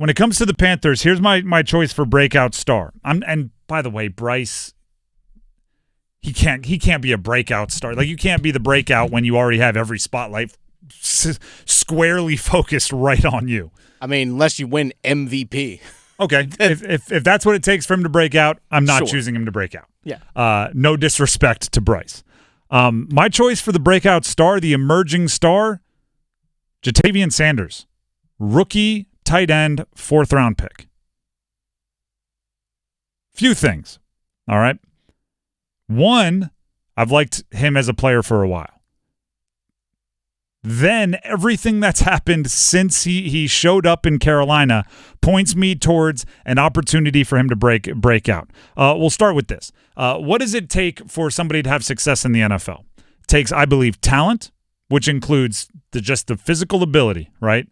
when it comes to the Panthers, here's my choice for breakout star. And by the way, Bryce, he can't be a breakout star. Like, you can't be the breakout when you already have every spotlight squarely focused right on you. I mean, unless you win MVP. Okay, if that's what it takes for him to break out, I'm not choosing him to break out. Yeah. No disrespect to Bryce. My choice for the breakout star, the emerging star, Jadeveon Sanders, rookie tight end, 4th round pick. Few things, all right? One, I've liked him as a player for a while. Then everything that's happened since he showed up in Carolina points me towards an opportunity for him to break out. We'll start with this. What does it take for somebody to have success in the NFL? It takes, I believe, talent, which includes just the physical ability, right?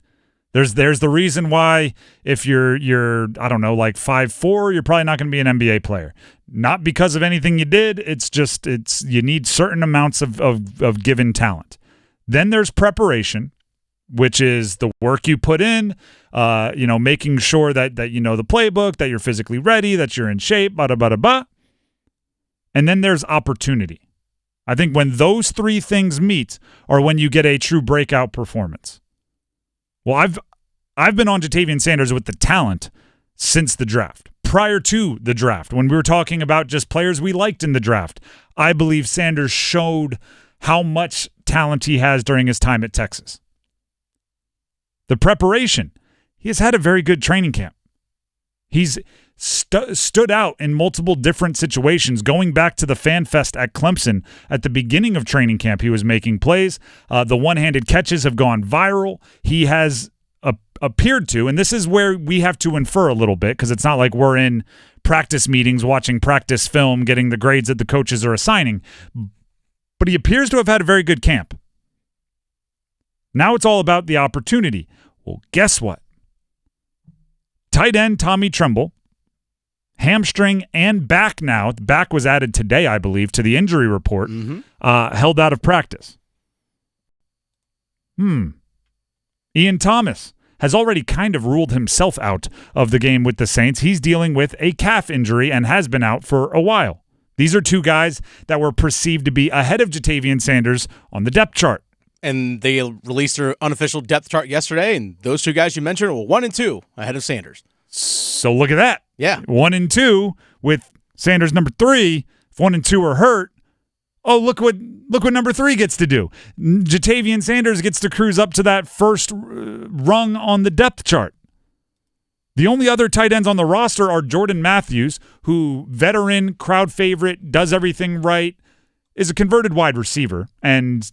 There's the reason why if you're I don't know, like 5'4", you're probably not going to be an NBA player. Not because of anything you did. It's you need certain amounts of given talent. Then there's preparation, which is the work you put in, making sure that you know the playbook, that you're physically ready, that you're in shape, bada. And then there's opportunity. I think when those three things meet are when you get a true breakout performance. Well, I've been on Jadeveon Sanders with the talent since the draft. Prior to the draft, when we were talking about just players we liked in the draft, I believe Sanders showed how much talent he has during his time at Texas. The preparation, he has had a very good training camp. He's stood out in multiple different situations. Going back to the Fan Fest at Clemson at the beginning of training camp, he was making plays. The one-handed catches have gone viral. He has appeared to, and this is where we have to infer a little bit because it's not like we're in practice meetings watching practice film, getting the grades that the coaches are assigning. But he appears to have had a very good camp. Now it's all about the opportunity. Well, guess what? Tight end Tommy Tremble, hamstring and back now. Back was added today, I believe, to the injury report, held out of practice. Ian Thomas has already kind of ruled himself out of the game with the Saints. He's dealing with a calf injury and has been out for a while. These are two guys that were perceived to be ahead of Jadeveon Sanders on the depth chart. And they released their unofficial depth chart yesterday, and those two guys you mentioned were 1 and 2 ahead of Sanders. So look at that. Yeah. 1 and 2 with Sanders number 3. If 1 and 2 are hurt, oh, look what number 3 gets to do. Jadeveon Sanders gets to cruise up to that first rung on the depth chart. The only other tight ends on the roster are Jordan Matthews, who veteran, crowd favorite, does everything right, is a converted wide receiver, and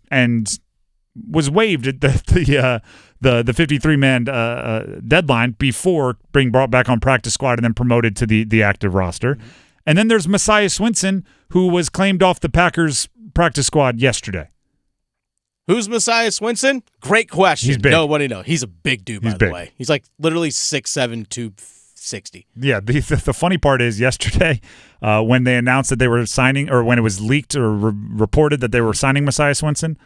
was waived at the 53-man deadline before being brought back on practice squad and then promoted to the active roster. Mm-hmm. And then there's Messiah Swinson, who was claimed off the Packers practice squad yesterday. Who's Messiah Swinson? Great question. He's big. Nobody knows. He's a big dude, by the way. He's like literally 6'7", 260. Yeah, the funny part is yesterday when they announced that they were signing, or when it was leaked or reported that they were signing Messiah Swinson,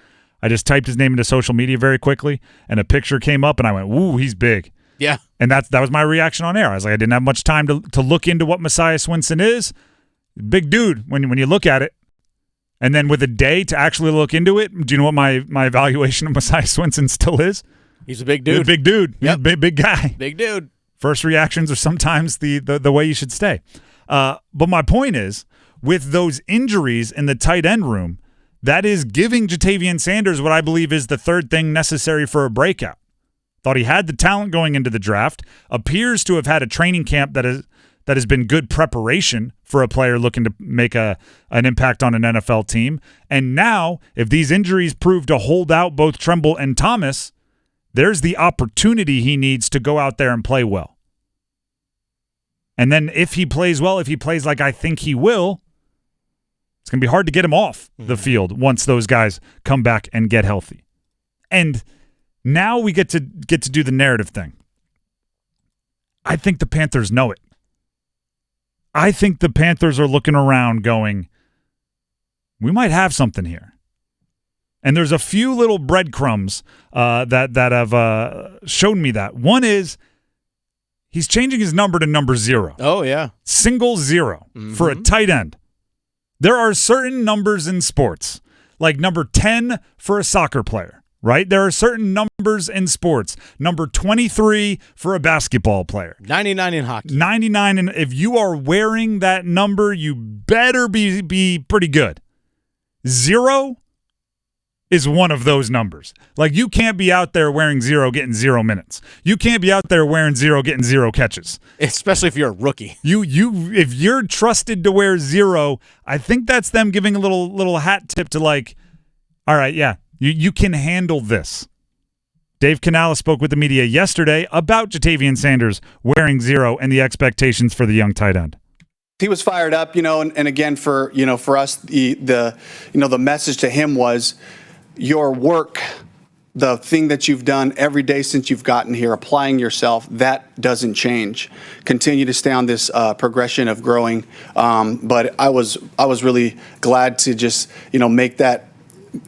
I just typed his name into social media very quickly, and a picture came up, and I went, "Ooh, he's big." Yeah. And that was my reaction on air. I was like, I didn't have much time to look into what Messiah Swinson is. Big dude when you look at it. And then with a day to actually look into it, do you know what my evaluation of Messiah Swinson still is? He's a big dude. He's a big dude. Yep. He's a big guy. Big dude. First reactions are sometimes the way you should stay. But my point is, with those injuries in the tight end room, that is giving Jadeveon Sanders what I believe is the third thing necessary for a breakout. Thought he had the talent going into the draft, appears to have had a training camp that has been good preparation for a player looking to make an impact on an NFL team. And now, if these injuries prove to hold out both Tremble and Thomas, there's the opportunity he needs to go out there and play well. And then if he plays well, if he plays like I think he will, it's going to be hard to get him off the field once those guys come back and get healthy. And now we get to do the narrative thing. I think the Panthers know it. I think the Panthers are looking around going, we might have something here. And there's a few little breadcrumbs that have shown me that. One is He's changing his number to number 0. Oh, yeah. Single 0 for a tight end. There are certain numbers in sports, like number 10 for a soccer player, right? There are certain numbers in sports. Number 23 for a basketball player. 99 in hockey. 99, and if you are wearing that number, you better be pretty good. 0 is one of those numbers. Like, you can't be out there wearing 0, getting 0 minutes. You can't be out there wearing 0, getting 0 catches. Especially if you're a rookie. If you're trusted to wear 0, I think that's them giving a little hat tip to, like, all right, yeah, you can handle this. Dave Canales spoke with the media yesterday about Jadeveon Sanders wearing 0 and the expectations for the young tight end. He was fired up, and again, for us, the message to him was, your work, the thing that you've done every day since you've gotten here, applying yourself, that doesn't change. Continue to stay on this progression of growing. But I was really glad to just, make that,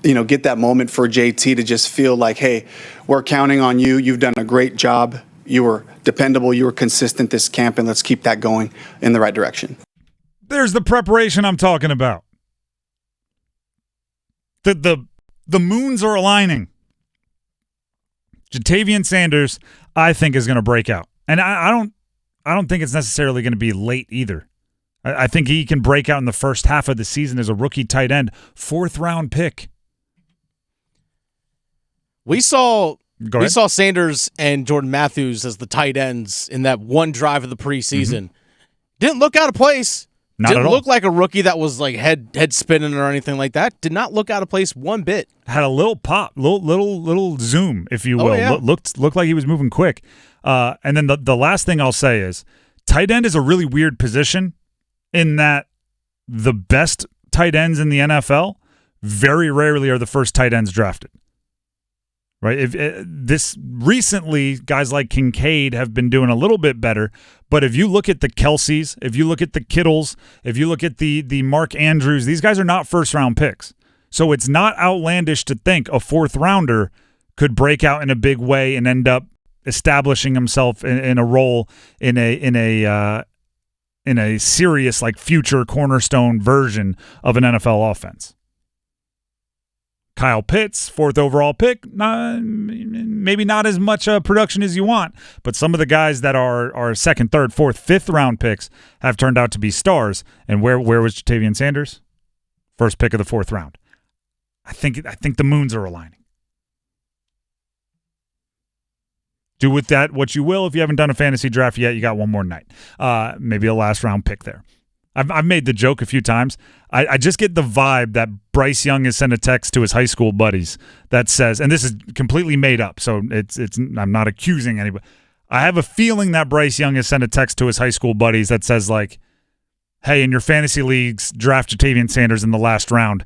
get that moment for JT to just feel like, hey, we're counting on you. You've done a great job. You were dependable. You were consistent this camp, and let's keep that going in the right direction. There's the preparation I'm talking about. The moons are aligning. Jadeveon Sanders, I think, is going to break out. And I don't think it's necessarily going to be late either. I think he can break out in the first half of the season as a rookie tight end, 4th-round pick. We saw Sanders and Jordan Matthews as the tight ends in that one drive of the preseason. Didn't look out of place. Didn't look like a rookie that was like head spinning or anything like that. Did not look out of place one bit. Had a little pop, little zoom, if you will. Oh, yeah. Looked like he was moving quick. And then the last thing I'll say is, tight end is a really weird position in that the best tight ends in the NFL very rarely are the first tight ends drafted. Right? This recently, guys like Kincaid have been doing a little bit better, but if you look at the Kelce's, if you look at the Kittles, if you look at the Mark Andrews, these guys are not first-round picks. So it's not outlandish to think a 4th-rounder could break out in a big way and end up establishing himself in a role in a serious, like, future cornerstone version of an NFL offense. Kyle Pitts, 4th overall pick, maybe not as much production as you want, but some of the guys that are 2nd, 3rd, 4th, 5th round picks have turned out to be stars. And where was Jadeveon Sanders? First pick of the 4th round. I think the moons are aligning. Do with that what you will. If you haven't done a fantasy draft yet, you got one more night. Maybe a last round pick there. I've made the joke a few times. I just get the vibe that Bryce Young has sent a text to his high school buddies that says, and this is completely made up, so it's I'm not accusing anybody. I have a feeling that Bryce Young has sent a text to his high school buddies that says, like, hey, in your fantasy leagues, draft Jadeveon Sanders in the last round.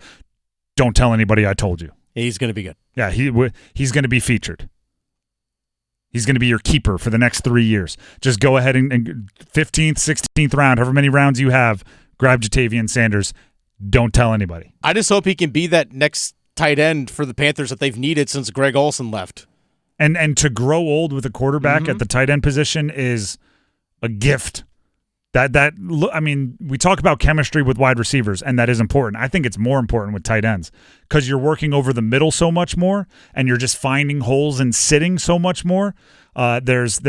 Don't tell anybody I told you. He's going to be good. Yeah, he's going to be featured. He's going to be your keeper for the next 3 years. Just go ahead and 15th, 16th round, however many rounds you have, grab Jadeveon Sanders. Don't tell anybody. I just hope he can be that next tight end for the Panthers that they've needed since Greg Olsen left. And to grow old with a quarterback at the tight end position is a gift. I mean, we talk about chemistry with wide receivers, and that is important. I think it's more important with tight ends because you're working over the middle so much more, and you're just finding holes and sitting so much more. There's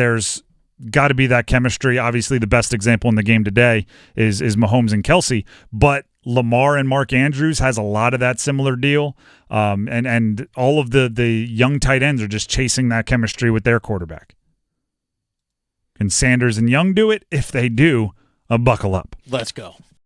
got to be that chemistry. Obviously, the best example in the game today is Mahomes and Kelce, but Lamar and Mark Andrews has a lot of that similar deal, and all of the young tight ends are just chasing that chemistry with their quarterback. Can Sanders and Young do it? If they do, buckle up. Let's go.